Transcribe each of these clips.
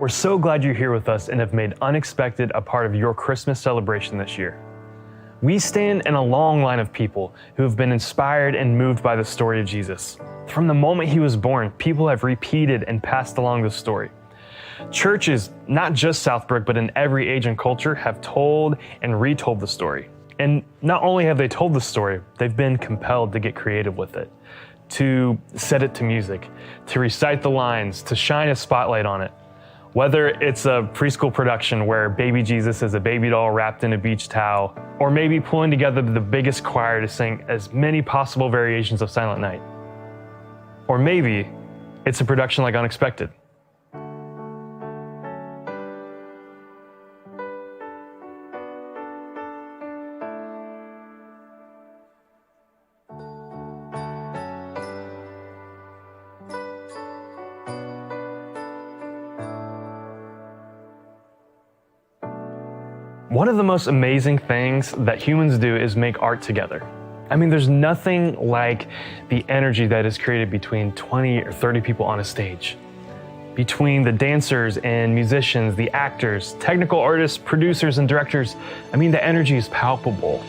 We're so glad you're here with us and have made Unexpected a part of your Christmas celebration this year. We stand in a long line of people who have been inspired and moved by the story of Jesus. From the moment he was born, people have repeated and passed along the story. Churches, not just SouthBrook, but in every age and culture, have told and retold the story. And not only have they told the story, they've been compelled to get creative with it, to set it to music, to recite the lines, to shine a spotlight on it. Whether it's a preschool production where baby Jesus is a baby doll wrapped in a beach towel, or maybe pulling together the biggest choir to sing as many possible variations of Silent Night. Or maybe it's a production like Unexpected. One of the most amazing things that humans do is make art together. I mean, there's nothing like the energy that is created between 20 or 30 people on a stage. Between the dancers and musicians, the actors, technical artists, producers, and directors, I mean, the energy is palpable.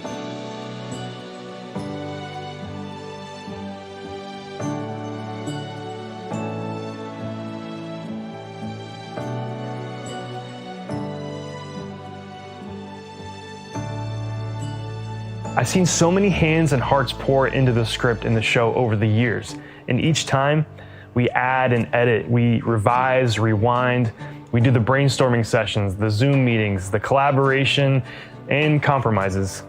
I've seen so many hands and hearts pour into the script in the show over the years, and each time we add and edit, we revise, rewind, we do the brainstorming sessions, the Zoom meetings, the collaboration, and compromises.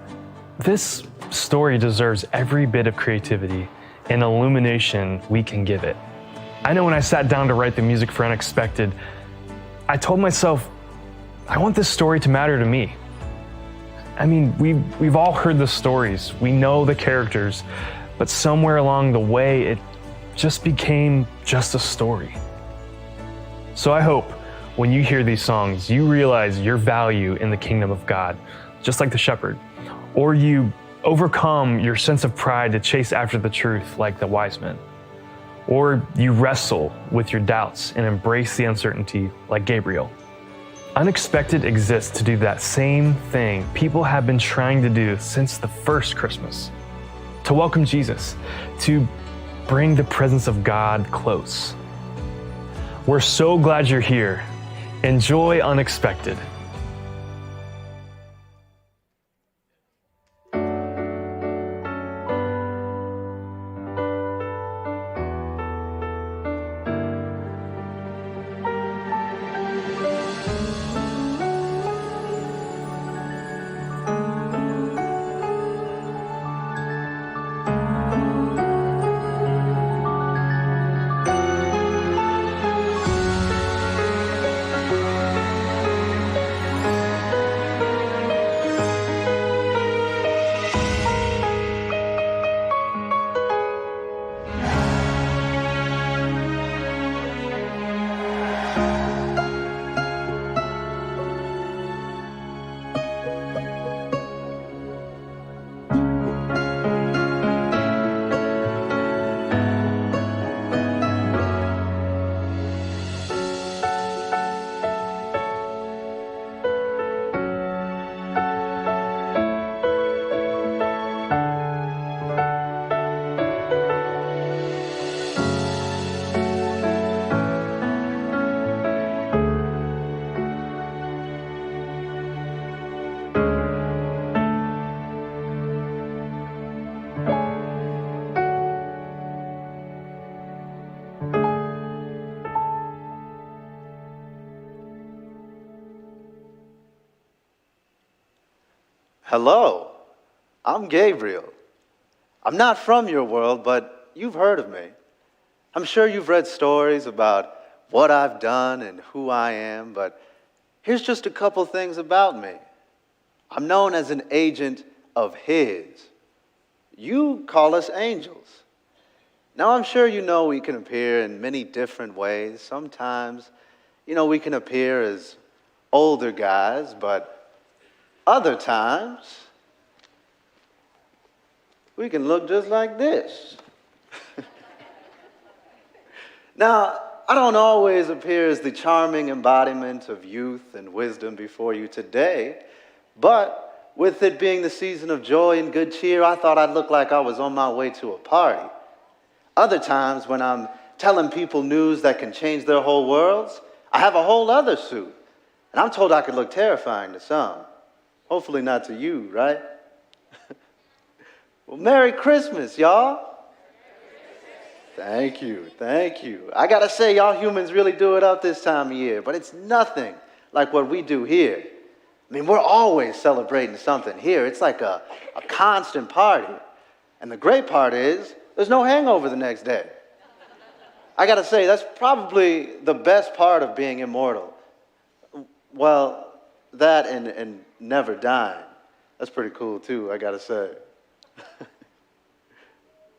This story deserves every bit of creativity and illumination we can give it. I know when I sat down to write the music for Unexpected, I told myself, I want this story to matter to me. I mean, we've all heard the stories, we know the characters, but somewhere along the way, it just became just a story. So I hope when you hear these songs, you realize your value in the kingdom of God, just like the shepherd, or you overcome your sense of pride to chase after the truth like the wise men, or you wrestle with your doubts and embrace the uncertainty like Gabriel. Unexpected exists to do that same thing people have been trying to do since the first Christmas. To welcome Jesus, to bring the presence of God close. We're so glad you're here. Enjoy Unexpected. Hello, I'm Gabriel. I'm not from your world, but you've heard of me. I'm sure you've read stories about what I've done and who I am, but here's just a couple things about me. I'm known as an agent of His. You call us angels. Now, I'm sure you know we can appear in many different ways. Sometimes, we can appear as older guys, but other times, we can look just like this. Now, I don't always appear as the charming embodiment of youth and wisdom before you today, but with it being the season of joy and good cheer, I thought I'd look like I was on my way to a party. Other times when I'm telling people news that can change their whole worlds, I have a whole other suit, and I'm told I could look terrifying to some. Hopefully not to you, right? Well, Merry Christmas, y'all. Thank you, thank you. I gotta say, y'all humans really do it up this time of year, but it's nothing like what we do here. I mean, we're always celebrating something here. It's like a constant party. And the great part is, there's no hangover the next day. I gotta say, that's probably the best part of being immortal. Well, that and never dying. That's pretty cool too, I gotta say.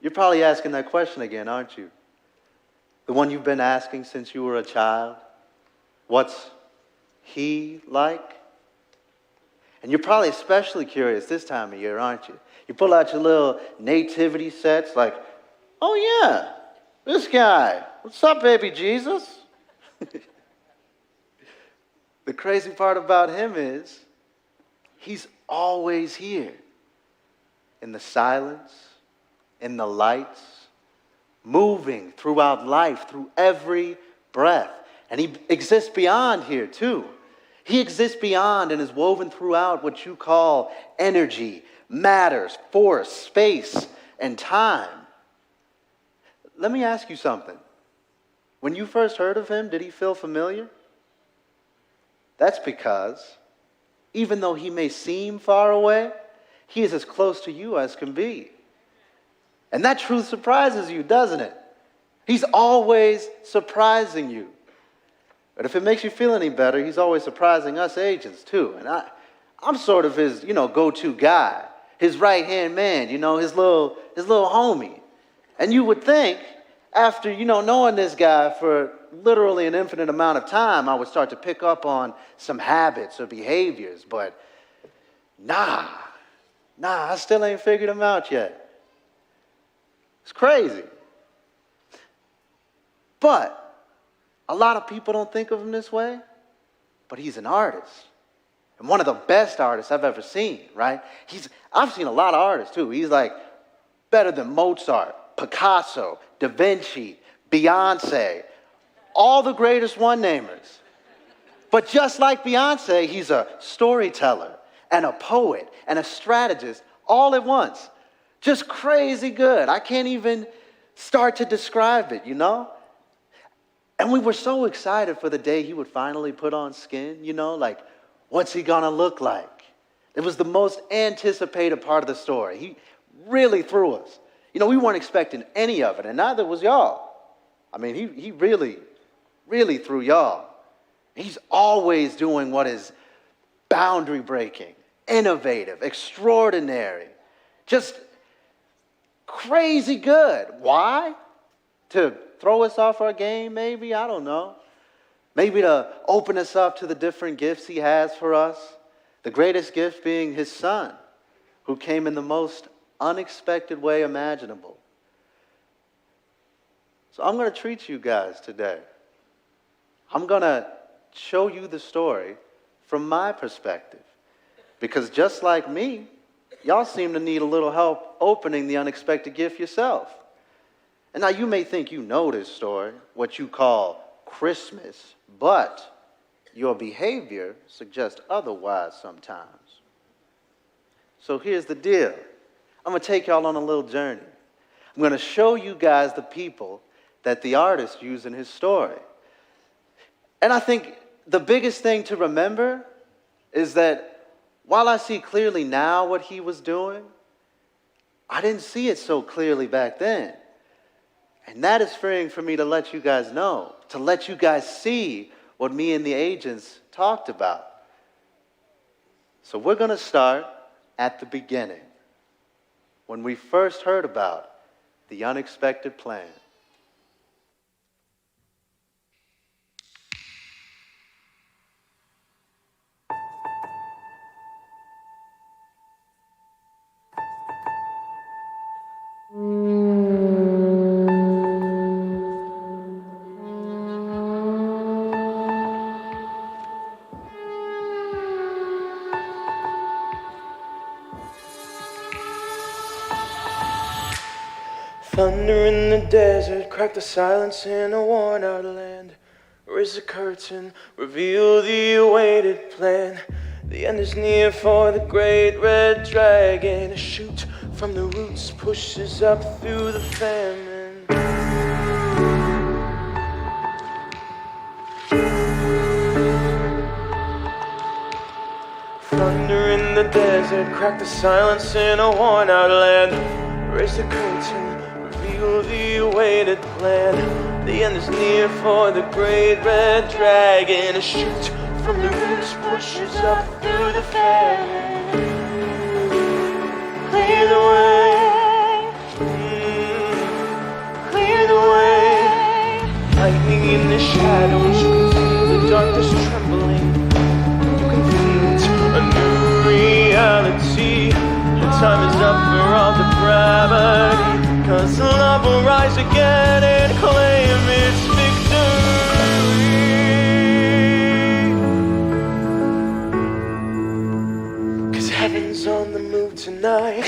You're probably asking that question again, aren't you? The one you've been asking since you were a child. What's he like? And you're probably especially curious this time of year, aren't you? You pull out your little nativity sets like, oh yeah, this guy. What's up, baby Jesus? The crazy part about him is he's always here. In the silence, in the lights, moving throughout life, through every breath. And he exists beyond here too. He exists beyond and is woven throughout what you call energy, matters, force, space, and time. Let me ask you something. When you first heard of him, did he feel familiar? That's because, even though he may seem far away, he is as close to you as can be. And that truth surprises you, doesn't it? He's always surprising you. But if it makes you feel any better, he's always surprising us agents too. And I'm sort of his, go-to guy, his right-hand man, his little homie. And you would think, after, knowing this guy for literally an infinite amount of time, I would start to pick up on some habits or behaviors. But nah, I still ain't figured him out yet. It's crazy. But a lot of people don't think of him this way, but he's an artist. And one of the best artists I've ever seen, right? I've seen a lot of artists too. He's like better than Mozart, Picasso, Da Vinci, Beyonce, all the greatest one-namers. But just like Beyonce, he's a storyteller and a poet and a strategist all at once. Just crazy good. I can't even start to describe it, And we were so excited for the day he would finally put on skin, like, what's he gonna look like? It was the most anticipated part of the story. He really threw us. We weren't expecting any of it, and neither was y'all. I mean, he really, really threw y'all. He's always doing what is boundary breaking, innovative, extraordinary, just crazy good. Why? To throw us off our game, maybe? I don't know. Maybe to open us up to the different gifts he has for us. The greatest gift being his son, who came in the most unexpected way imaginable. So I'm going to treat you guys today. I'm going to show you the story from my perspective. Because just like me, y'all seem to need a little help opening the unexpected gift yourself. And now you may think you know this story, what you call Christmas, but your behavior suggests otherwise sometimes. So here's the deal. I'm going to take y'all on a little journey. I'm going to show you guys the people that the artist used in his story. And I think the biggest thing to remember is that while I see clearly now what he was doing, I didn't see it so clearly back then. And that is freeing for me to let you guys know, to let you guys see what me and the agents talked about. So we're going to start at the beginning, when we first heard about the unexpected plan. Thunder in the desert, crack the silence in a worn-out land. Raise the curtain, reveal the awaited plan. The end is near for the great red dragon. A shoot from the roots pushes up through the famine. Thunder in the desert, crack the silence in a worn-out land. Raise the curtain, reveal the awaited plan. The end is near for the great red dragon. A shoot from the roots pushes up through the famine. Clear the way, clear the way. Lightning in the shadows, you can feel the darkness trembling. You can feel it, a new reality. The time is up for all depravity, 'cause love will rise again and claim its victory. 'Cause heaven's on the move tonight.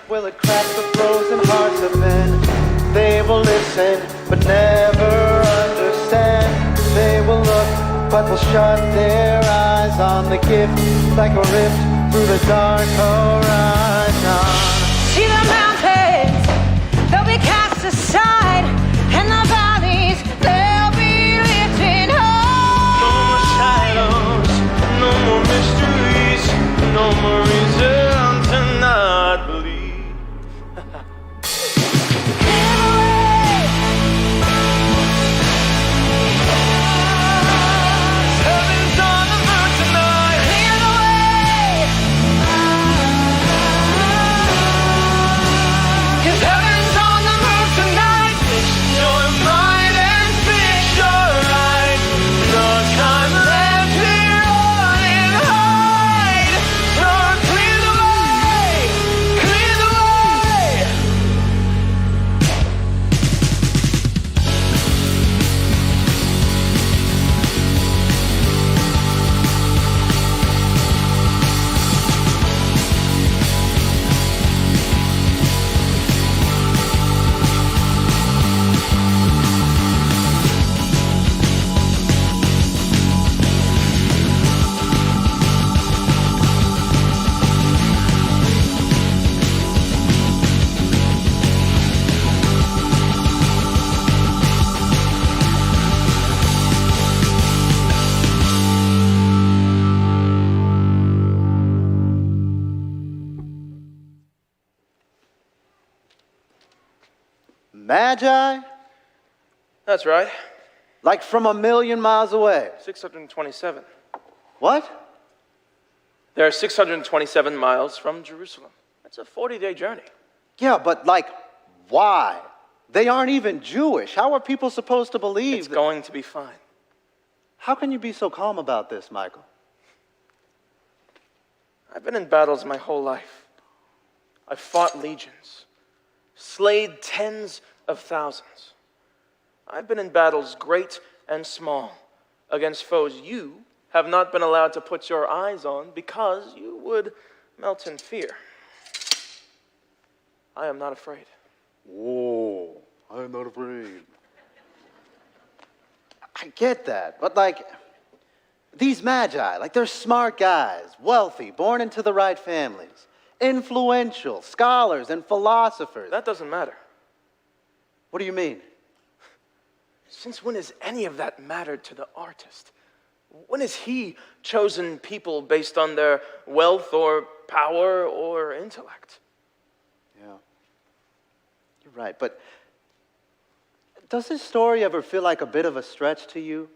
Will it crack the frozen hearts of men? They will listen, but never understand. They will look, but will shut their eyes on the gift, like a rift through the dark horizon. See the mountains, they'll be cast aside, and the valleys, they'll be lifted high. No more shadows, no more mysteries, no more reason to not believe. Magi? That's right. Like from a million miles away. 627. What? There are 627 miles from Jerusalem. That's a 40-day journey. Yeah, but like, why? They aren't even Jewish. How are people supposed to believe It's going to be fine. How can you be so calm about this, Michael? I've been in battles my whole life. I've fought legions, slayed tens of thousands. I've been in battles great and small against foes you have not been allowed to put your eyes on because you would melt in fear. I am not afraid. Whoa, I'm not afraid. I get that, but like, these magi, like they're smart guys, wealthy, born into the right families, influential, scholars and philosophers. That doesn't matter. What do you mean? Since when has any of that mattered to the artist? When has he chosen people based on their wealth or power or intellect? Yeah, you're right, but does this story ever feel like a bit of a stretch to you?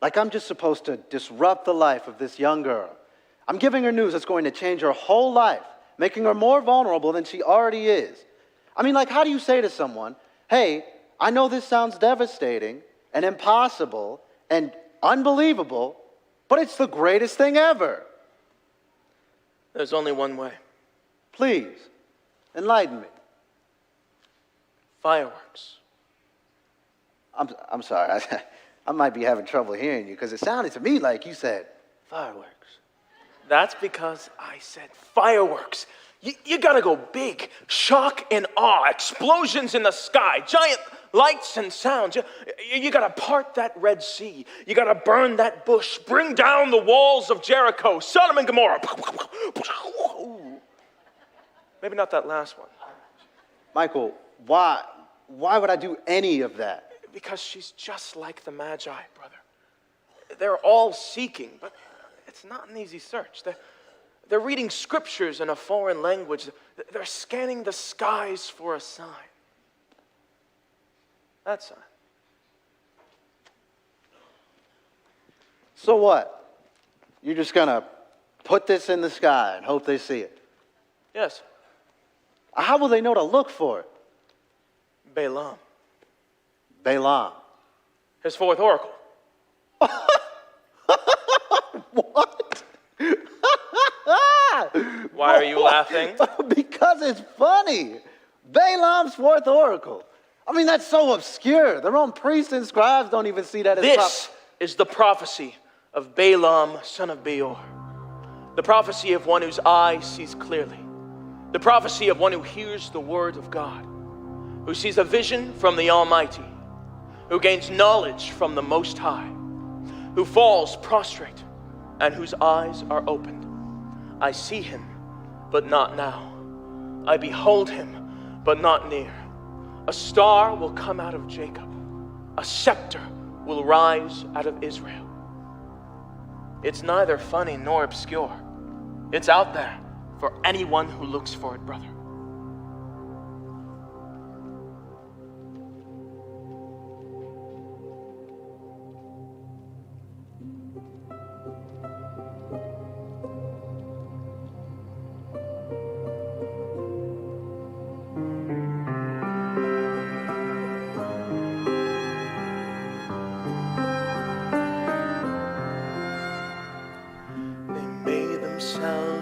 Like I'm just supposed to disrupt the life of this young girl. I'm giving her news that's going to change her whole life, making her more vulnerable than she already is. I mean, like, how do you say to someone, hey, I know this sounds devastating and impossible and unbelievable, but it's the greatest thing ever. There's only one way. Please, enlighten me. Fireworks. I'm sorry. I might be having trouble hearing you because it sounded to me like you said fireworks. That's because I said fireworks. You gotta go big. Shock and awe. Explosions in the sky. Giant lights and sounds. You gotta part that Red Sea. You gotta burn that bush. Bring down the walls of Jericho. Sodom and Gomorrah. Maybe not that last one. Michael, why would I do any of that? Because she's just like the magi, brother. They're all seeking, but it's not an easy search. They're reading scriptures in a foreign language. They're scanning the skies for a sign. That sign. So what? You're just gonna put this in the sky and hope they see it? Yes. How will they know to look for it? Balaam. Balaam. His fourth oracle. What? Why are you laughing? Because it's funny. Balaam's fourth oracle. I mean, that's so obscure. Their own priests and scribes don't even see that as This is the prophecy of Balaam, son of Beor. The prophecy of one whose eye sees clearly. The prophecy of one who hears the word of God, who sees a vision from the Almighty, who gains knowledge from the Most High, who falls prostrate and whose eyes are opened. I see him, but not now. I behold him, but not near. A star will come out of Jacob. A scepter will rise out of Israel. It's neither funny nor obscure. It's out there for anyone who looks for it, brother.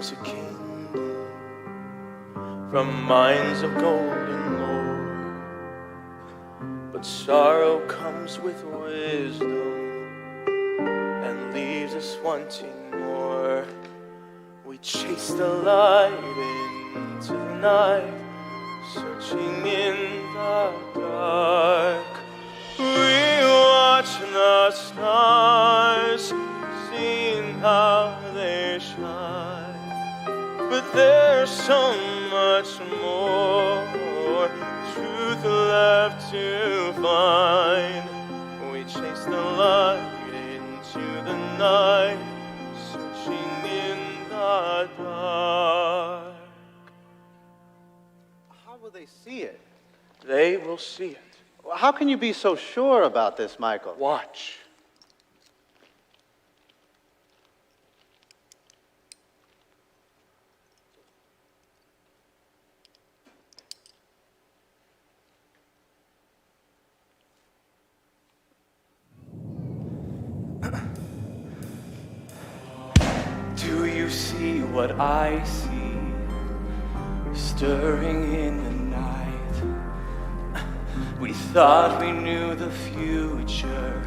A kingdom from mines of gold and lore, but sorrow comes with wisdom and leaves us wanting more. We chase the light into the night, searching in the dark. We watch the stars, seeing how they shine. But there's so much more truth left to find. We chase the light into the night, searching in the dark. How will they see it? They will see it. How can you be so sure about this, Michael? Watch. Do you see what I see, stirring in the night? We thought we knew the future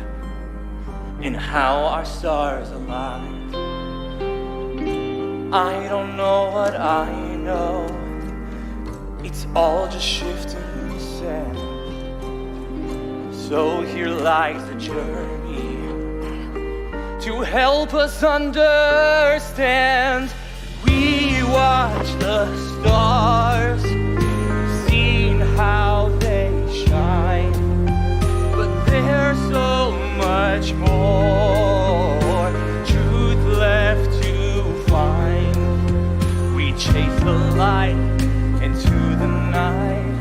and how our stars aligned. I don't know what I know, it's all just shifting sand. So here lies the journey to help us understand. We watch the stars, seeing how they shine, but there's so much more truth left to find. We chase the light into the night,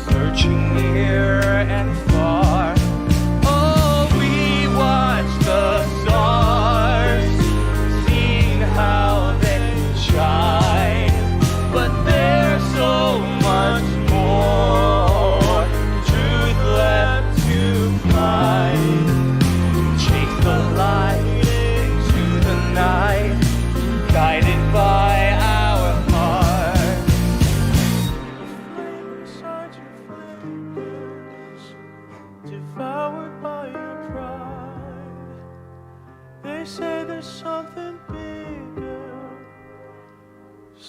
searching near and far. Oh, we watch the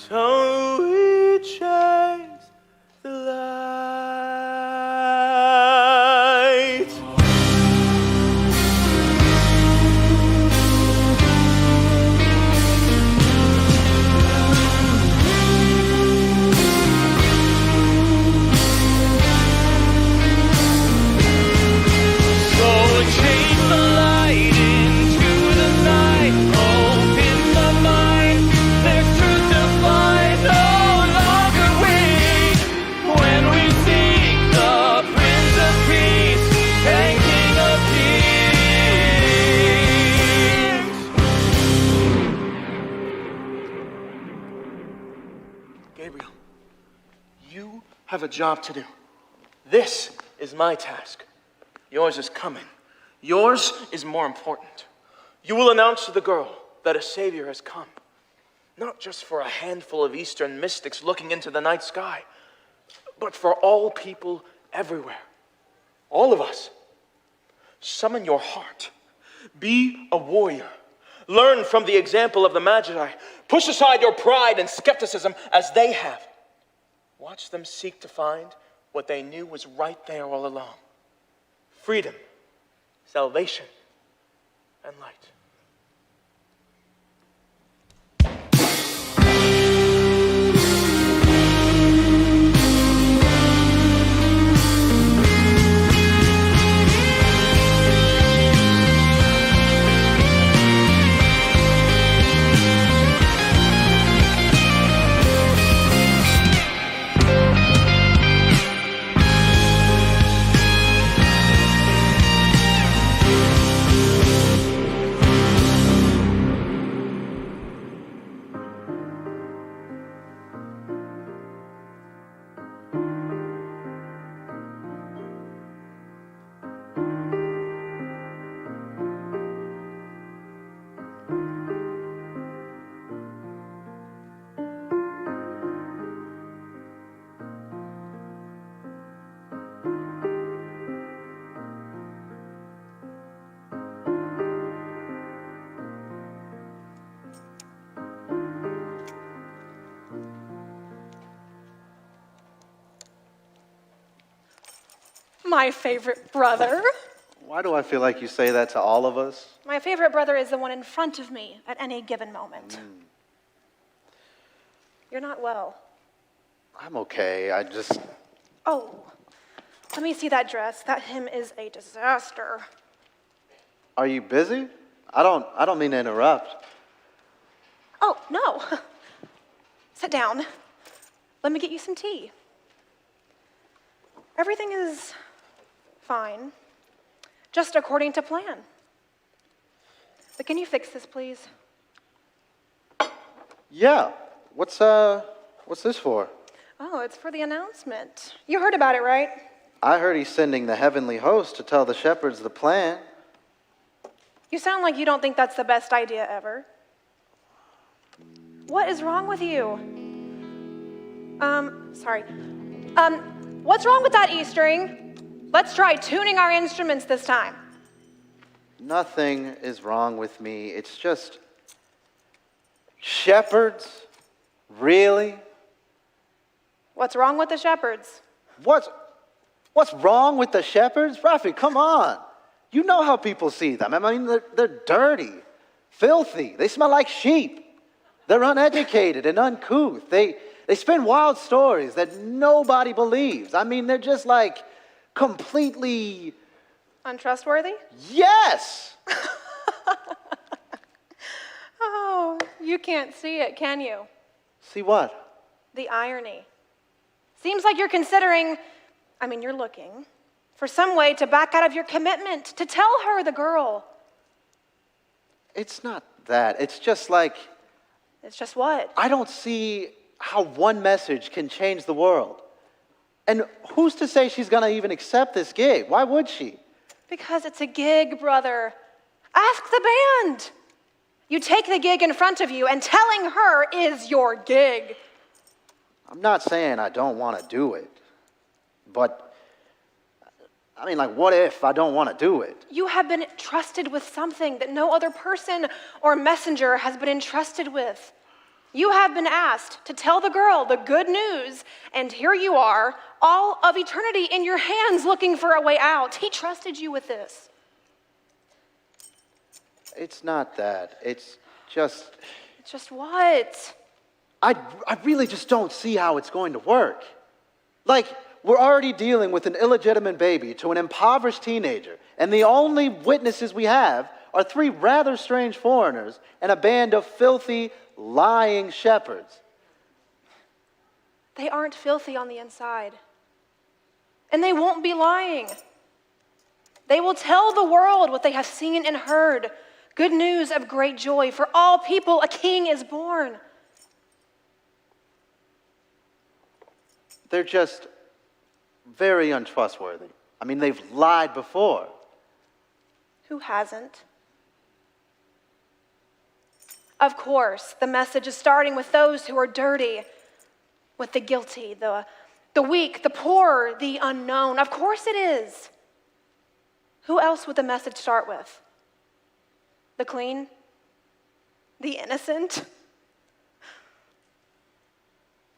So we chase the light. So chase the light into the night. Open the mind. There's truth to find. No longer wait. When we seek the Prince of Peace and King of Kings. Gabriel, you have a job to do. This is my task. Yours is coming. Yours is more important. You will announce to the girl that a Savior has come, not just for a handful of Eastern mystics looking into the night sky, but for all people everywhere. All of us. Summon your heart. Be a warrior. Learn from the example of the magi. Push aside your pride and skepticism as they have. Watch them seek to find what they knew was right there all along. Freedom, salvation, and light. My favorite brother. Why do I feel like you say that to all of us? My favorite brother is the one in front of me at any given moment. You're not well. I'm okay. I just... Oh, let me see that dress. That hem is a disaster. Are you busy? I don't mean to interrupt. Oh, no. Sit down. Let me get you some tea. Everything is fine, just according to plan. But can you fix this, please? Yeah. What's this for? Oh, it's for the announcement. You heard about it, right? I heard he's sending the heavenly host to tell the shepherds the plan. You sound like you don't think that's the best idea ever. What is wrong with you? Sorry. What's wrong with that E string? Let's try tuning our instruments this time. Nothing is wrong with me. It's just... Shepherds? Really? What's wrong with the shepherds? What's wrong with the shepherds? Rafi, come on. You know how people see them. I mean, they're dirty, filthy. They smell like sheep. They're uneducated and uncouth. They spin wild stories that nobody believes. I mean, they're just like completely... Untrustworthy? Yes! Oh, you can't see it, can you? See what? The irony. Seems like you're you're looking for some way to back out of your commitment, to tell her, the girl. It's not that. It's just like... It's just what? I don't see how one message can change the world. And who's to say she's going to even accept this gig? Why would she? Because it's a gig, brother. Ask the band. You take the gig in front of you, and telling her is your gig. I'm not saying I don't want to do it. But, I mean, like, what if I don't want to do it? You have been trusted with something that no other person or messenger has been entrusted with. You have been asked to tell the girl the good news, and here you are, all of eternity in your hands looking for a way out. He trusted you with this. It's not that. It's just... It's just what? I really just don't see how it's going to work. Like, we're already dealing with an illegitimate baby to an impoverished teenager, and the only witnesses we have are 3 rather strange foreigners and a band of filthy, lying shepherds. They aren't filthy on the inside. And they won't be lying. They will tell the world what they have seen and heard. Good news of great joy. For all people, a king is born. They're just very untrustworthy. I mean, they've lied before. Who hasn't? Of course, the message is starting with those who are dirty, with the guilty, the weak, the poor, the unknown. Of course it is. Who else would the message start with? The clean? The innocent?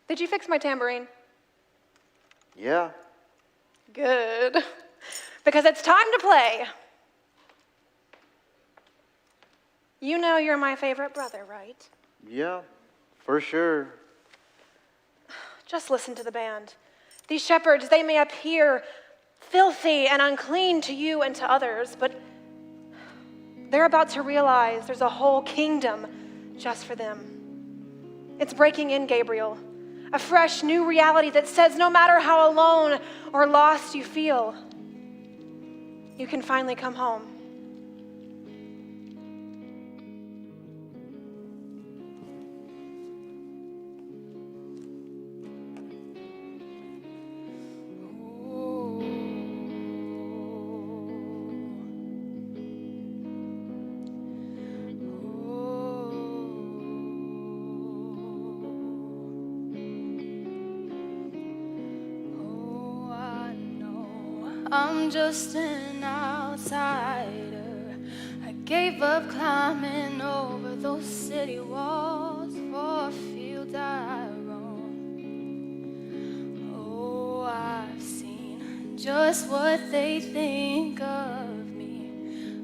Did you fix my tambourine? Yeah. Good. Because it's time to play. You know you're my favorite brother, right? Yeah, for sure. Just listen to the band. These shepherds, they may appear filthy and unclean to you and to others, but they're about to realize there's a whole kingdom just for them. It's breaking in, Gabriel. A fresh new reality that says no matter how alone or lost you feel, you can finally come home. I'm just an outsider. I gave up climbing over those city walls for a field I roam. Oh, I've seen just what they think of me,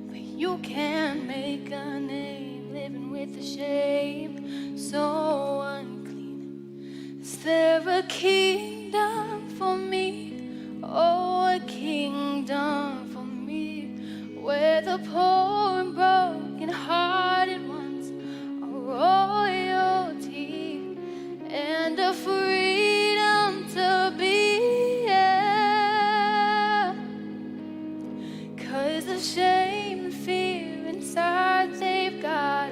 but you can't make a name living with a shame so unclean. Is there a kingdom for me? Oh, a kingdom for me, where the poor and broken-hearted ones are royalty, and a freedom to be, yeah. 'Cause the shame and fear inside, they've got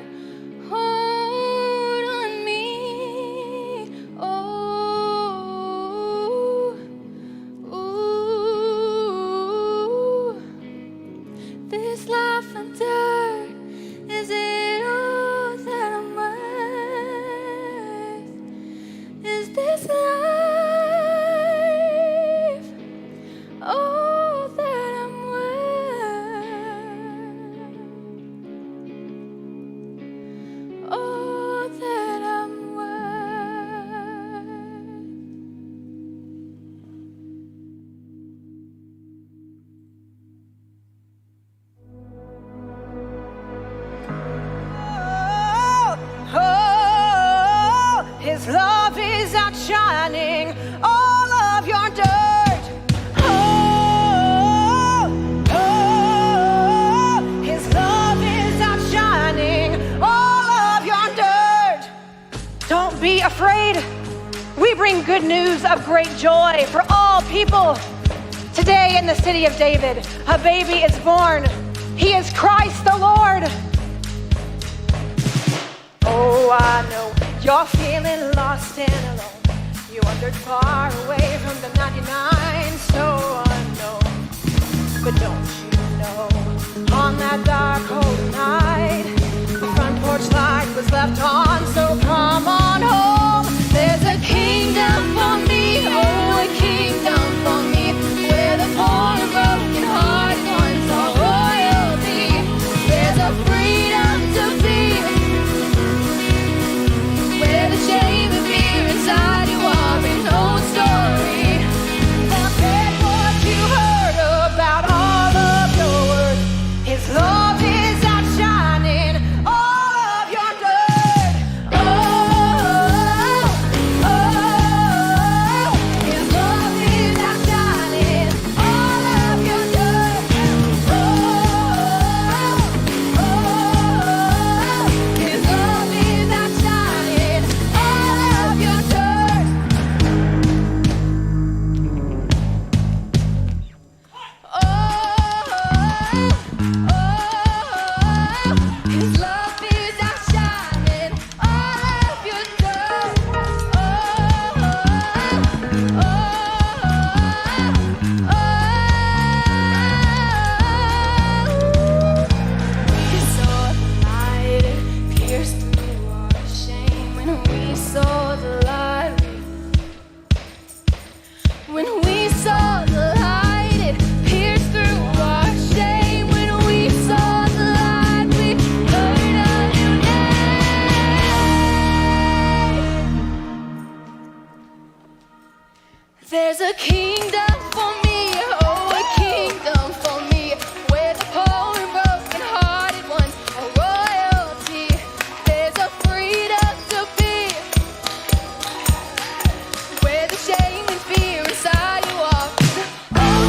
hold on me. Oh, this life and dirt, is it all that I'm worth? Is this life all that I'm worth? All that I'm worth. His love is outshining all of your dirt. His love is outshining all of your dirt. Don't be afraid. We bring good news of great joy for all people. Today in the city of David, a baby is born. He is Christ the Lord. Oh, I know you're feeling lost and alone. You wandered far away from the 99, so unknown. But don't you know, on that dark cold night, the front porch light was left on, so come on home. There's a kingdom for me, oh, a kingdom for me, where the poor and broken heart ones are royalty. There's a freedom to be, where when we saw the light. When we saw the light, it pierced through our shame. When we saw the light, we heard a new name. There's a kingdom for me, oh, a kingdom for me, where the poor and broken-hearted ones are royalty. There's a freedom to be, where the shame and fear inside you are. Oh,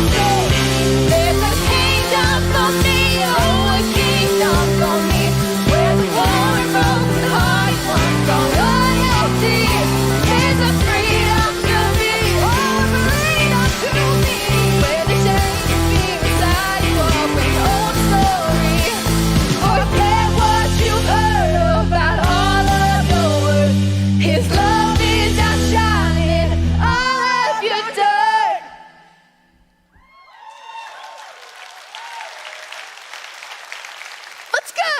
there's a kingdom for me, oh, a kingdom for me, where the poor and broken-hearted ones are royalty. There's a freedom to be, oh, freedom to be, where the shame and fear inside you are. An old story, forget what you heard about all of your worth. His love is outshining all of your dirt. Let's go!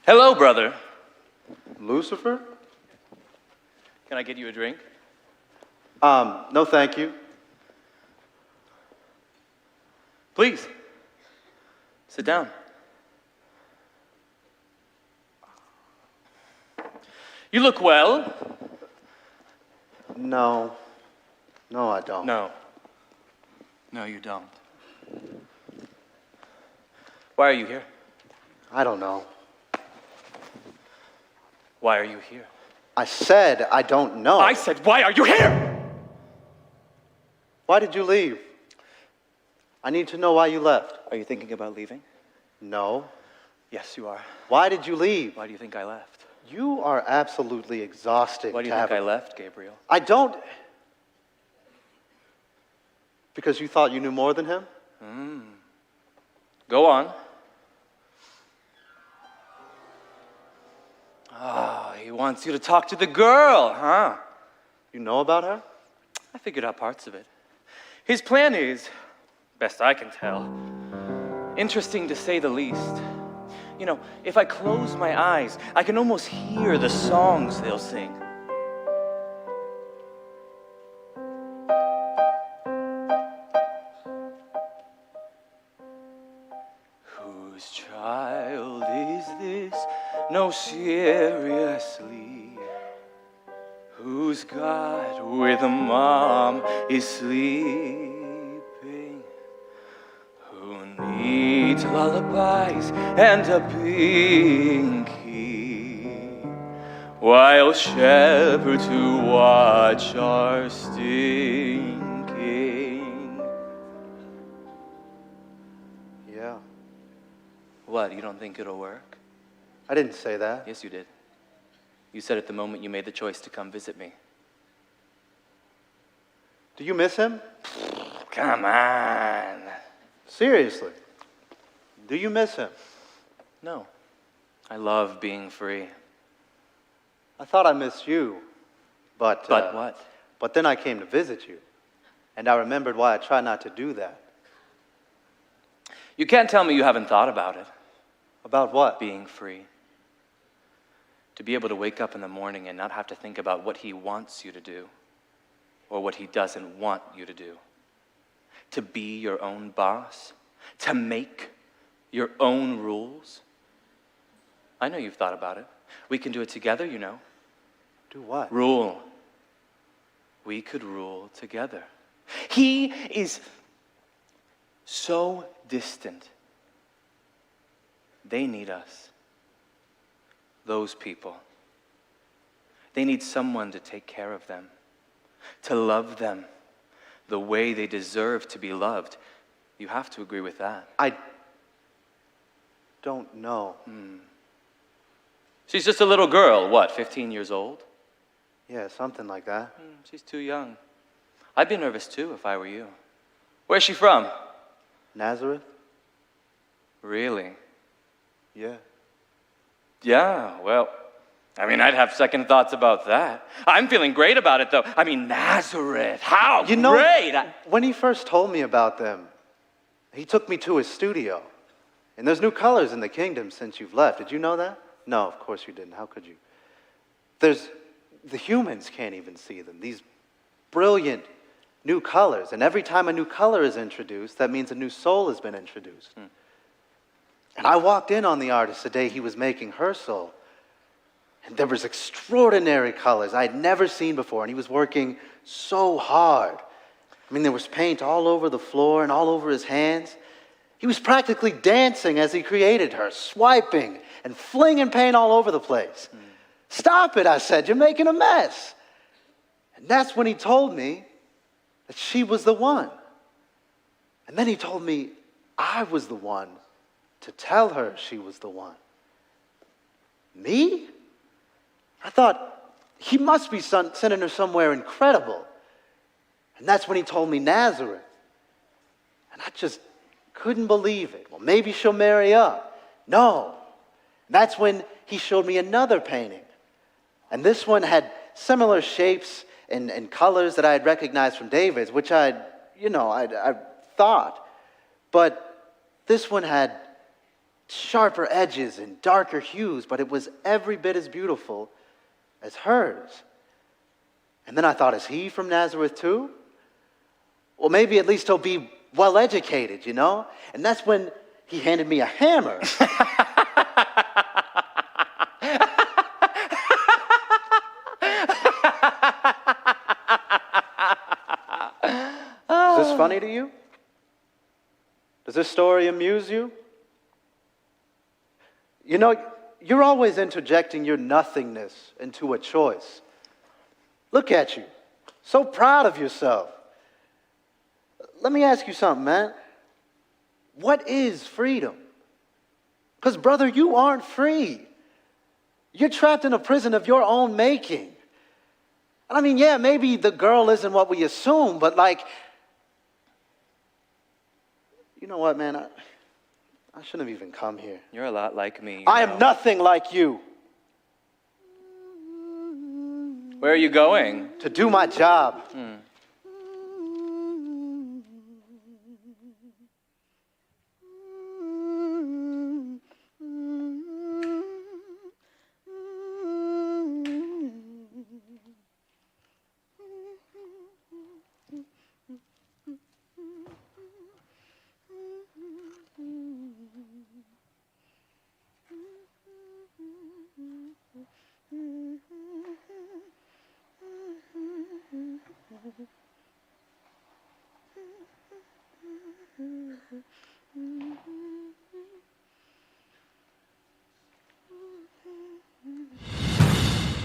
Hello, brother. Lucifer? Can I get you a drink? No thank you. Please. Sit down. You look well. No. No, I don't. No. No, you don't. Why are you here? I don't know. Why are you here? I said I don't know. I said, why are you here? Why did you leave? I need to know why you left. Are you thinking about leaving? No. Yes, you are. Why did you leave? Why do you think I left? You are absolutely exhausting. Why do you think I left, Gabriel? I don't. Because you thought you knew more than him? Go on. Ah, he wants you to talk to the girl, huh? You know about her? I figured out parts of it. His plan is, best I can tell, interesting to say the least. You know, if I close my eyes, I can almost hear the songs they'll sing. Whose child is this? No, seriously. Whose God with a mom is sleeping? Who needs lullabies and a binky? While shepherds who watch are stinking. Yeah. What, you don't think it'll work? I didn't say that. Yes, you did. You said it the moment you made the choice to come visit me. Do you miss him? Come on. Seriously. Do you miss him? No. I love being free. I thought I missed you, but... But what? But then I came to visit you, and I remembered why I try not to do that. You can't tell me you haven't thought about it. About what? Being free. To be able to wake up in the morning and not have to think about what he wants you to do or what he doesn't want you to do. To be your own boss. To make your own rules. I know you've thought about it. We can do it together, you know. Do what? Rule. We could rule together. He is so distant. They need us. Those people. They need someone to take care of them, to love them the way they deserve to be loved. You have to agree with that. I don't know. She's just a little girl, what, 15 years old? Yeah, something like that. She's too young. I'd be nervous too if I were you. Where's she from? Nazareth? Really? Yeah. Yeah, well, I mean, I'd have second thoughts about that. I'm feeling great about it, though. I mean, Nazareth, how You know, great! when he first told me about them, he took me to his studio. And there's new colors in the kingdom since you've left. Did you know that? No, of course you didn't. How could you? The humans can't even see them. These brilliant new colors. And every time a new color is introduced, that means a new soul has been introduced. And I walked in on the artist the day he was making her soul. And there was extraordinary colors I had never seen before. And he was working so hard. I mean, there was paint all over the floor and all over his hands. He was practically dancing as he created her, swiping and flinging paint all over the place. Stop it, I said. You're making a mess. And that's when he told me that she was the one. And then he told me I was the one to tell her she was the one. Me? I thought he must be sending her somewhere incredible. And that's when he told me Nazareth. And I just couldn't believe it. Well, maybe she'll marry up. No. That's when he showed me another painting. And this one had similar shapes and colors that I had recognized from David's, which I thought. But this one had sharper edges and darker hues, but it was every bit as beautiful as hers. And then I thought, is he from Nazareth too? Well, maybe at least he'll be well-educated, you know? And that's when he handed me a hammer. Is this funny to you? Does this story amuse you? You know, you're always interjecting your nothingness into a choice. Look at you, so proud of yourself. Let me ask you something, man. What is freedom? Because, brother, you aren't free. You're trapped in a prison of your own making. I mean, yeah, maybe the girl isn't what we assume, but like, you know what, man? I shouldn't have even come here. You're a lot like me. I am nothing like you. Where are you going? To do my job.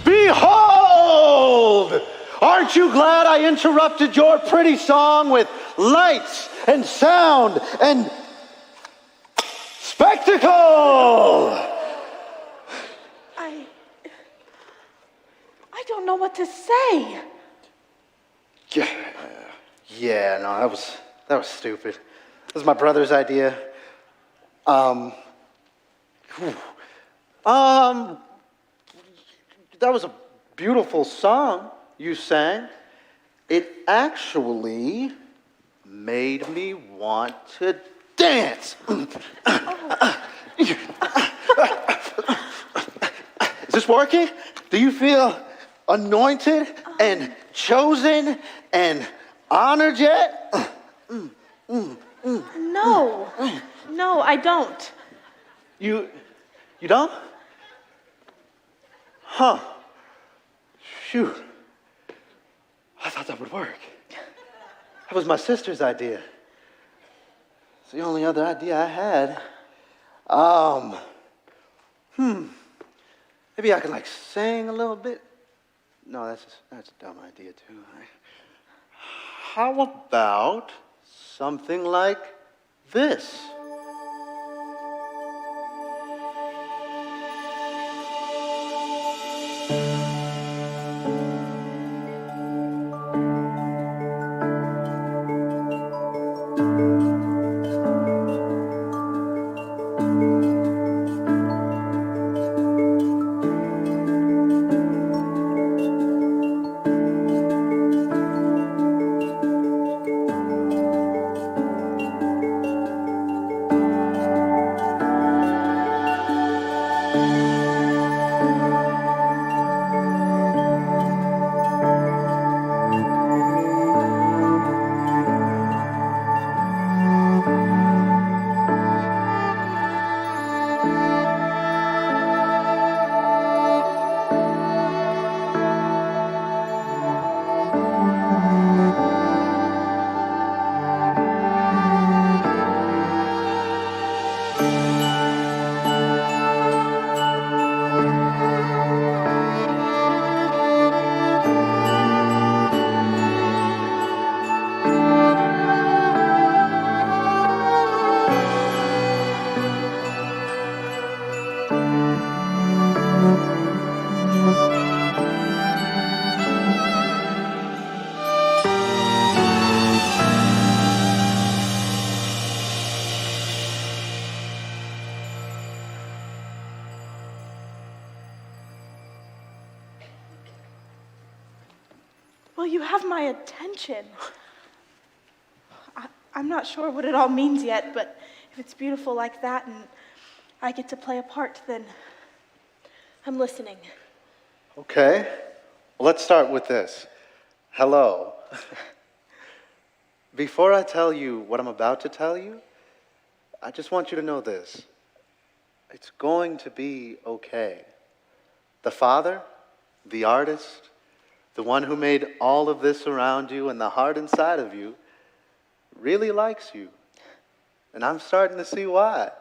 Behold! Aren't you glad I interrupted your pretty song with lights and sound and spectacle? I don't know what to say. Yeah, no, that was stupid. That was my brother's idea. That was a beautiful song you sang. It actually made me want to dance. Is this working? Do you feel anointed and chosen and honored yet? No, I don't. You don't? Huh. Shoot. I thought that would work. That was my sister's idea. It's the only other idea I had. Maybe I could sing a little bit. No, that's a dumb idea too. How about something like this? Well, you have my attention. I'm not sure what it all means yet, but if it's beautiful like that and I get to play a part, then I'm listening. Okay. Well, let's start with this. Hello. Before I tell you what I'm about to tell you, I just want you to know this. It's going to be okay. The Father, the artist, the one who made all of this around you and the heart inside of you, really likes you. And I'm starting to see why.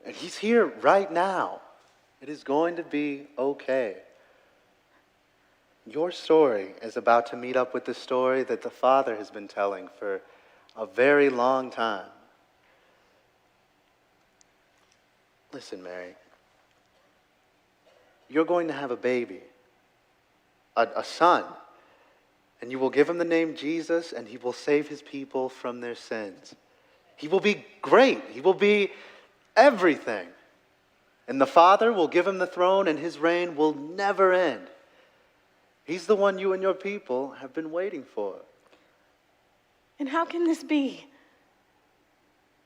And He's here right now. It is going to be okay. Your story is about to meet up with the story that the Father has been telling for a very long time. Listen, Mary. You're going to have a baby, a son, and you will give him the name Jesus, and he will save his people from their sins. He will be great. He will be everything. And the Father will give him the throne, and his reign will never end. He's the one you and your people have been waiting for. And how can this be?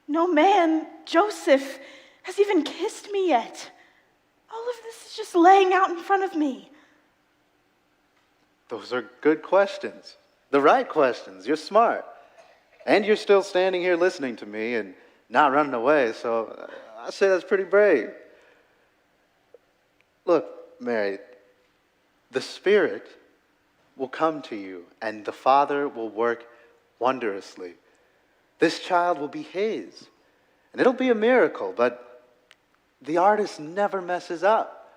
No man, Joseph, has even kissed me yet. All of this is just laying out in front of me. Those are good questions. The right questions. You're smart. And you're still standing here listening to me and not running away, so I say that's pretty brave. Look, Mary, the Spirit will come to you, and the Father will work wondrously. This child will be his. And it'll be a miracle, but the artist never messes up.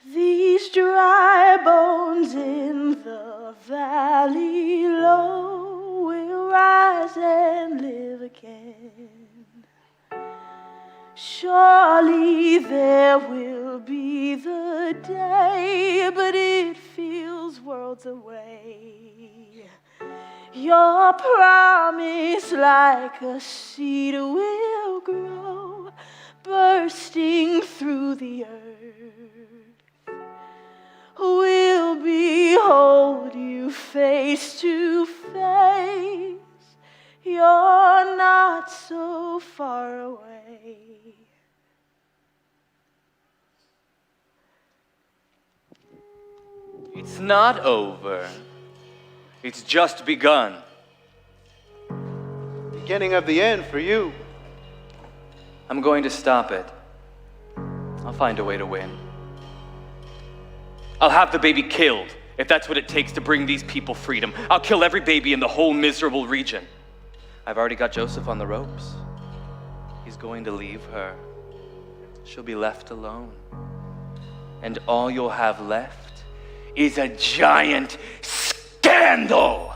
These dry bones in the valley low will rise and live again. Surely there will be the day, but it feels worlds away. Your promise, like a seed, will grow, bursting through the earth. We'll behold you face to face. You're not so far away. It's not over. It's just begun. Beginning of the end for you. I'm going to stop it. I'll find a way to win. I'll have the baby killed, if that's what it takes to bring these people freedom. I'll kill every baby in the whole miserable region. I've already got Joseph on the ropes. He's going to leave her. She'll be left alone. And all you'll have left is a giant scandal.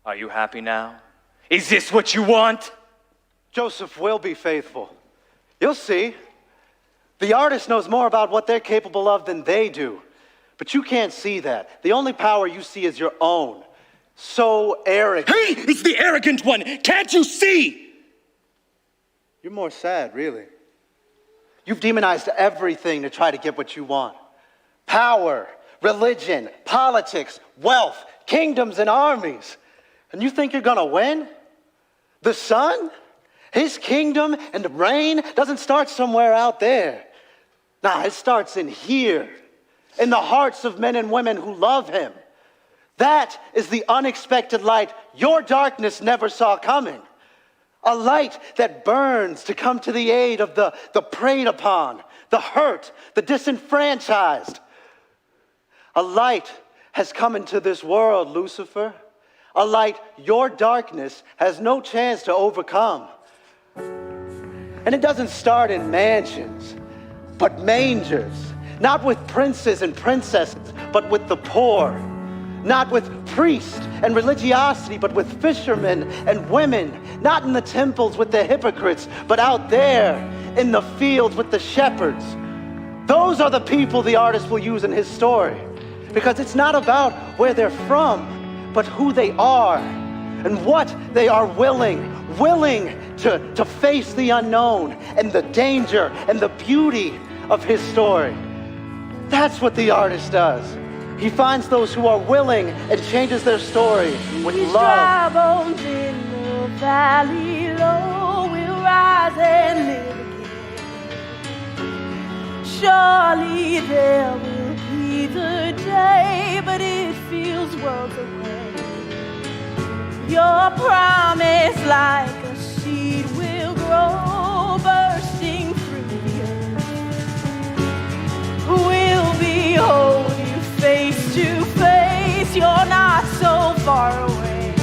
Are you happy now? Is this what you want? Joseph will be faithful. You'll see. The artist knows more about what they're capable of than they do. But you can't see that. The only power you see is your own. So arrogant. He is the arrogant one. Can't you see? You're more sad, really. You've demonized everything to try to get what you want. Power, religion, politics, wealth, kingdoms, and armies. And you think you're gonna win? The son? His kingdom and reign doesn't start somewhere out there. Nah, it starts in here, in the hearts of men and women who love him. That is the unexpected light your darkness never saw coming. A light that burns to come to the aid of the preyed upon, the hurt, the disenfranchised. A light has come into this world, Lucifer. A light your darkness has no chance to overcome. And it doesn't start in mansions, but mangers. Not with princes and princesses, but with the poor. Not with priests and religiosity, but with fishermen and women. Not in the temples with the hypocrites, but out there in the fields with the shepherds. Those are the people the artist will use in his story. Because it's not about where they're from, but who they are and what they are willing to face the unknown and the danger and the beauty of his story. That's what the artist does. He finds those who are willing and changes their story with These love. dry bones in the valley low will rise and live again. Surely there will be the day, but it feels worlds away. Your promise like a seed will grow, bursting through the earth. We'll behold you face to face, you're not so far away.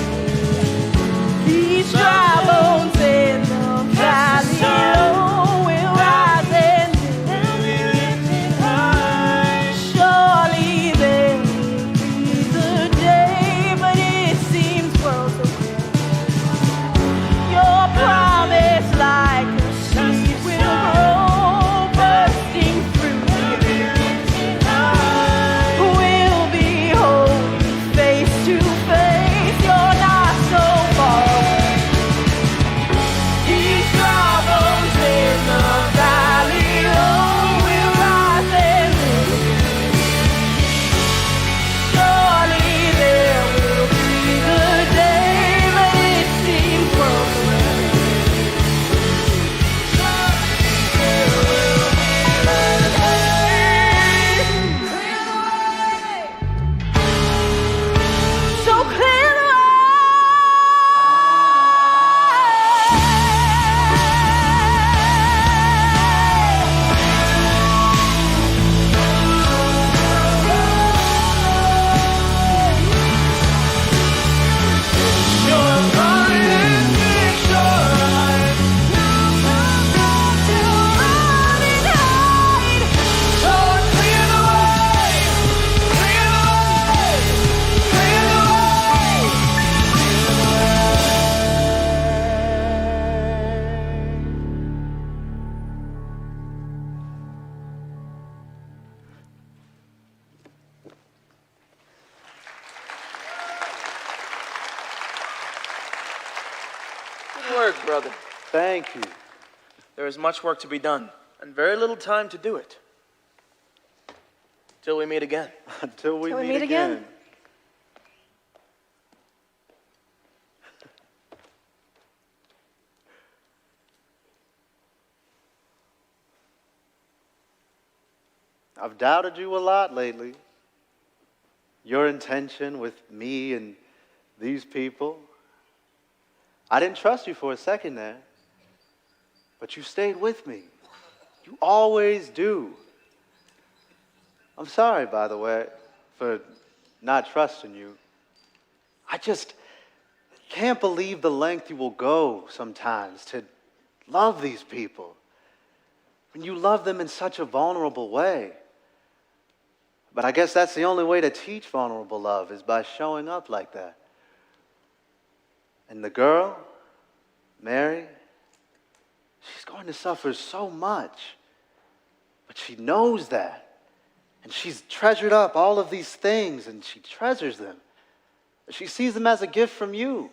These dry bones in the valley low will rise and be lifted high. Surely there will be the day, but it seems worlds away. Your promise like a seed will grow, bursting through the earth. We'll behold you face to face, you're not so far away. These dry bones in the valley low will rise and live. Surely there will be the day, but it seems worlds away. So clear the Good work, brother. Thank you. There is much work to be done, and very little time to do it. Till we meet again. Until we Till we meet meet again. again. I've doubted you a lot lately. Your intention with me and these people. I didn't trust you for a second there, but you stayed with me. You always do. I'm sorry, by the way, for not trusting you. I just can't believe the length you will go sometimes to love these people when you love them in such a vulnerable way. But I guess that's the only way to teach vulnerable love is by showing up like that. And the girl, Mary, she's going to suffer so much, but she knows that. And she's treasured up all of these things, and she treasures them. She sees them as a gift from you.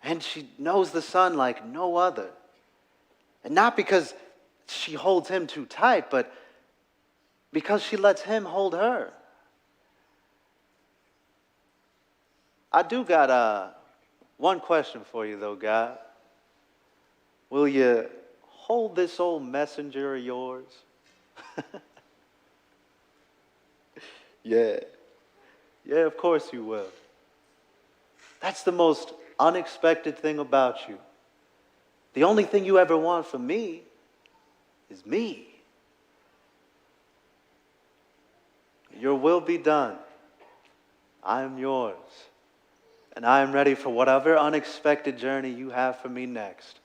And she knows the Son like no other. And not because she holds him too tight, but because she lets him hold her. I do got one question for you, though, God. Will you hold this old messenger of yours? Yeah. Yeah, of course you will. That's the most unexpected thing about you. The only thing you ever want from me is me. Your will be done. I am yours. And I am ready for whatever unexpected journey you have for me next.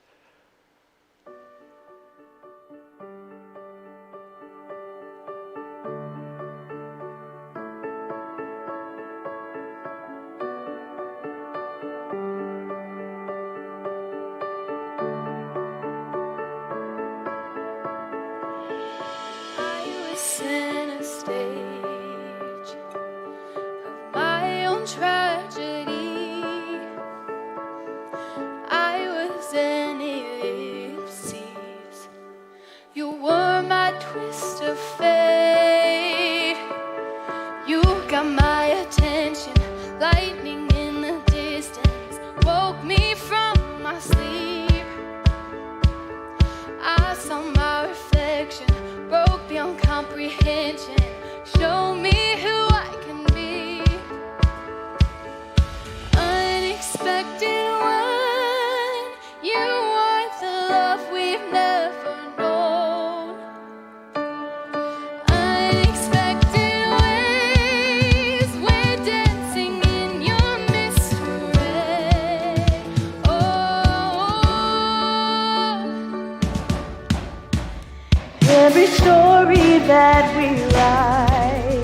I was center stage of my own tragedy. I was an ellipses. You were my twist of fate. You got my attention, lightning in the distance woke me from my sleep. I saw my reflection, broke beyond comprehension. Show me who I can be. Unexpected one, you are the love we've never known. Unexpected ways, we're dancing in your mystery. Every story that we write,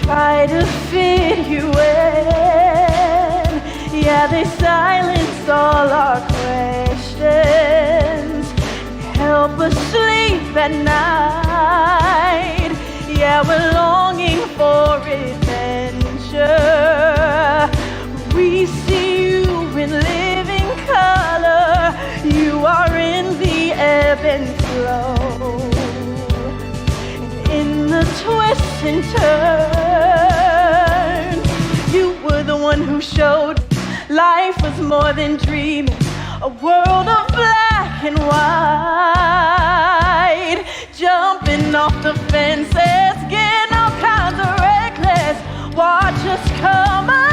try to fit you in. Yeah, they silence all our questions, help us sleep at night. Yeah, we're longing for adventure. We see you in living color. You are in the ebb and flow, in the twists and turns. You were the one who showed life was more than dreaming, a world of black and white, jumping off the fences, getting all kinds of reckless. Watch us come alive.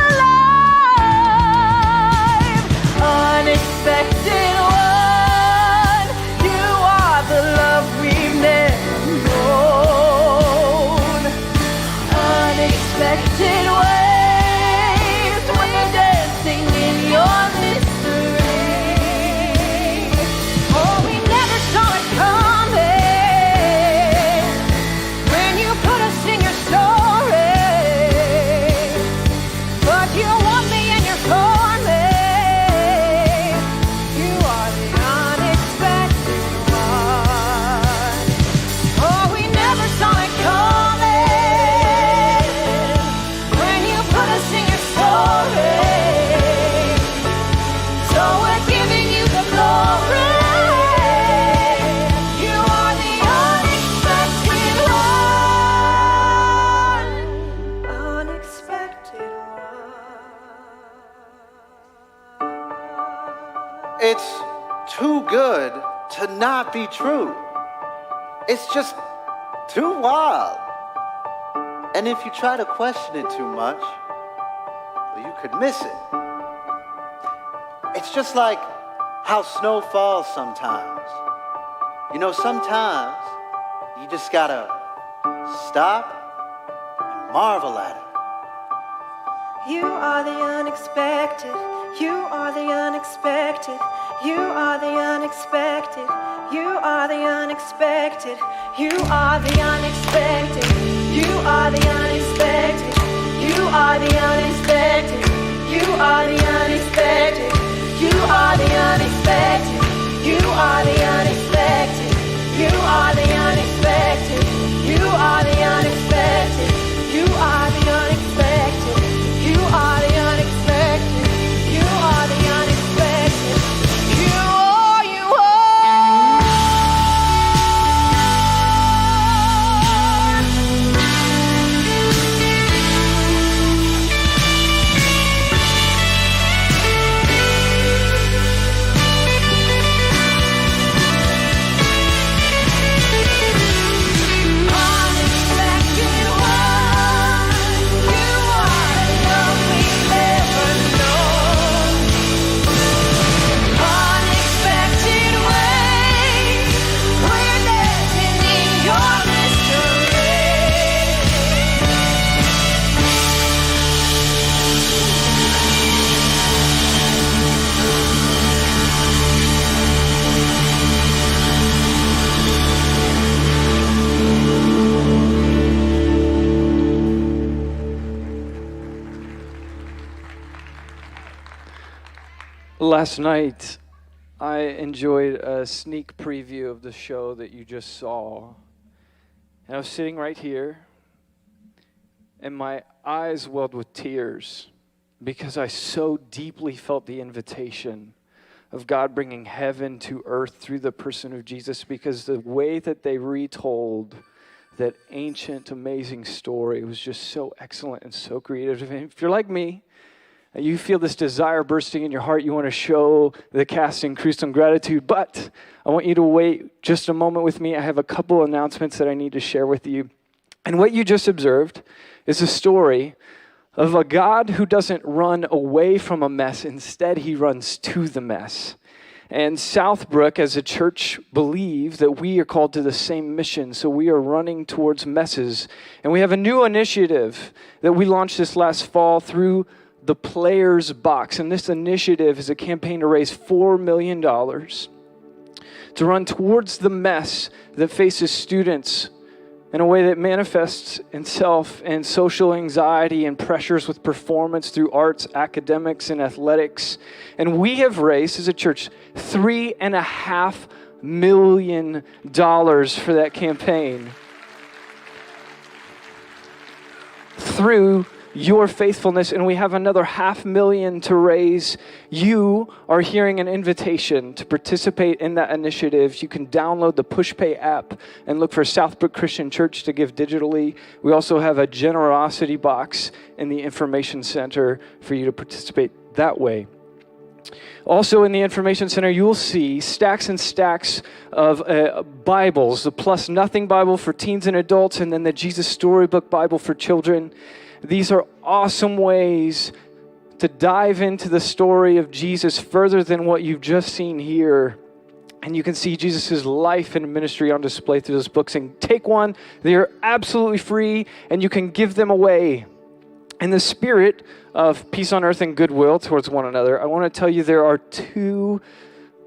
Unexpected one, you are the love we've never known. Unexpected ways, we're dancing in your mystery. Oh, we never saw it coming when you put us in your story. But you want me and you're for me. You are the unexpected one. Oh, we never saw it coming when you put us in your story. So we're giving you the glory. You are the unexpected one. Unexpected one. It's too good to not be true. It's just too wild. And if you try to question it too much, well, you could miss it. It's just like how snow falls sometimes. You know, sometimes you just gotta stop and marvel at it. You are the unexpected. You are the unexpected. You are the unexpected. You are the unexpected. You are the unexpected. You are the unexpected. You are the unexpected. You are the unexpected. You are the unexpected. You are the unexpected. You are the unexpected. You are the unexpected. You are the unexpected. You are the unexpected. You are the unexpected. You are, you are. Unexpected one. You are the love we've never known. Unexpected way, we're dancing in your mystery. Last night, I enjoyed a sneak preview of the show that you just saw. And I was sitting right here, and my eyes welled with tears because I so deeply felt the invitation of God bringing heaven to earth through the person of Jesus, because the way that they retold that ancient, amazing story was just so excellent and so creative. And if you're like me, you feel this desire bursting in your heart, you want to show the cast and crew some gratitude, but I want you to wait just a moment with me. I have a couple announcements that I need to share with you. And what you just observed is a story of a God who doesn't run away from a mess. Instead, he runs to the mess. And SouthBrook, as a church, believe that we are called to the same mission. So we are running towards messes. And we have a new initiative that we launched this last fall through the Players Box. And this initiative is a campaign to raise $4 million to run towards the mess that faces students in a way that manifests itself in social anxiety and pressures with performance through arts, academics, and athletics. And we have raised, as a church, $3.5 million for that campaign through your faithfulness, and we have another $500,000 to raise. You are hearing an invitation to participate in that initiative. You can download the PushPay app and look for SouthBrook Christian Church to give digitally. We also have a generosity box in the information center for you to participate that way. Also in the information center, you'll see stacks and stacks of Bibles, the Plus Nothing Bible for teens and adults, and then the Jesus Storybook Bible for children. These are awesome ways to dive into the story of Jesus further than what you've just seen here. And you can see Jesus' life and ministry on display through those books. And take one, they are absolutely free, and you can give them away. In the spirit of peace on earth and goodwill towards one another, I want to tell you there are 2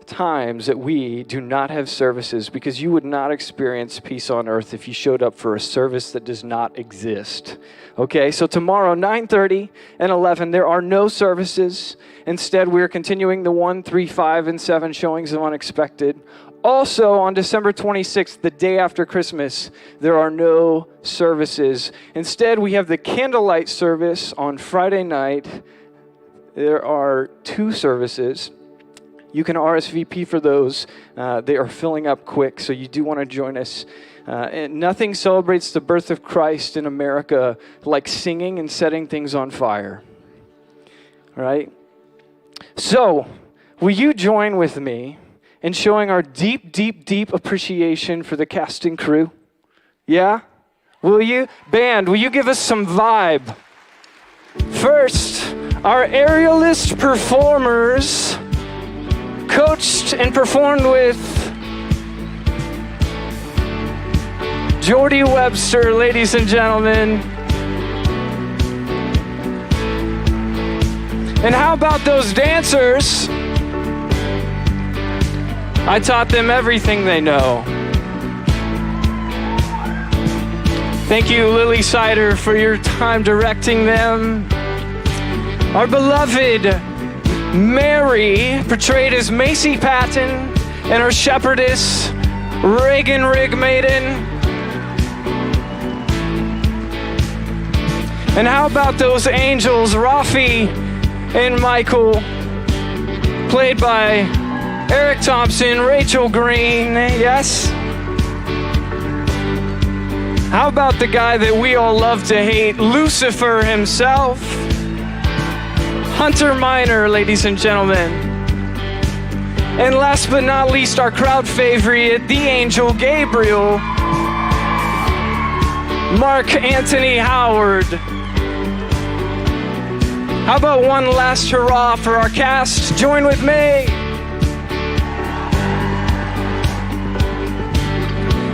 times that we do not have services, because you would not experience peace on earth if you showed up for a service that does not exist. Okay, so tomorrow, 9:30 and 11, there are no services. Instead, we are continuing the 1, 3, 5, and 7 showings of Unexpected. Also, on December 26th, the day after Christmas, there are no services. Instead, we have the candlelight service on Friday night. There are 2 services. You can RSVP for those. They are filling up quick, so you do want to join us. And nothing celebrates the birth of Christ in America like singing and setting things on fire. All right? So, will you join with me in showing our deep, deep, deep appreciation for the cast and crew? Yeah? Will you? Band, will you give us some vibe? First, our aerialist performers, coached and performed with Jordy Webster, ladies and gentlemen. And how about those dancers? I taught them everything they know. Thank you, Lily Sider, for your time directing them. Our beloved Mary, portrayed as Macy Patton, and our shepherdess, Reagan Rigmaiden. And how about those angels, Rafi and Michael, played by Eric Thompson, Rachel Green, yes? How about the guy that we all love to hate, Lucifer himself? Hunter Minor, ladies and gentlemen. And last but not least, our crowd favorite, the angel Gabriel, Mark Anthony Howard. How about one last hurrah for our cast? Join with me.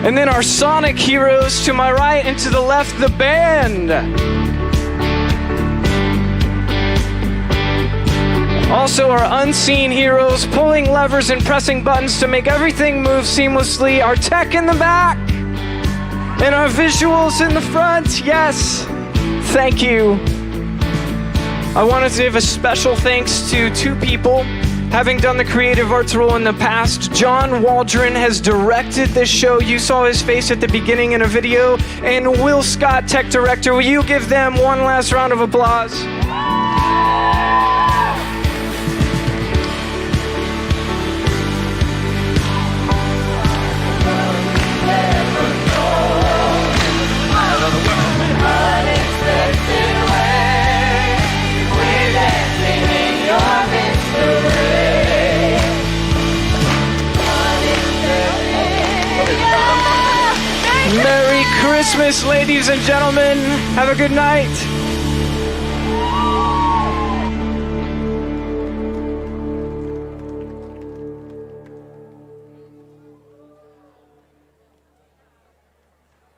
And then our sonic heroes to my right and to the left, the band. Also, our unseen heroes pulling levers and pressing buttons to make everything move seamlessly. Our tech in the back and our visuals in the front. Yes, thank you. I wanted to give a special thanks to 2 people. Having done the creative arts role in the past, John Waldron has directed this show. You saw his face at the beginning in a video. And Will Scott, tech director. Will you give them one last round of applause? Merry Christmas, ladies and gentlemen. Have a good night.